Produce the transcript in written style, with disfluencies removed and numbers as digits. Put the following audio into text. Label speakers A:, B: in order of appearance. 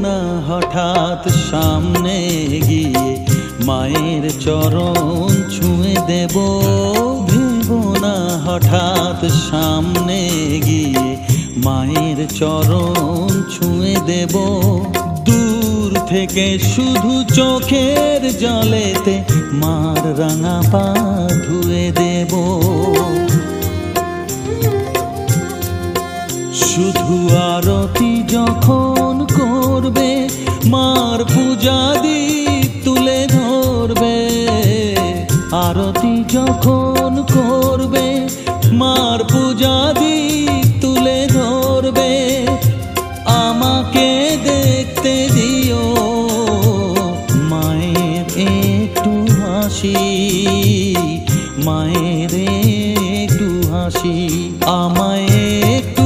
A: না হঠাৎ সামনে গিয়ে মায়ের চরণ ছুঁয়ে দেব। ভেবো না হঠাৎ সামনে গিয়ে মায়ের চরণ ছুঁয়ে দেব। দূর থেকে শুধু চোখের জলেতে মার রাঙা পা ধুয়ে দেব। শুধু আরতি যখন করবে মার পূজা দীপ তুলে ধরবে। আরতি যখন করবে মার পূজা দীপ তুলে ধরবে। আমাকে দেখতে দিও মায়ের একটু হাসি, মায়ের একটু হাসি। আমায় একটু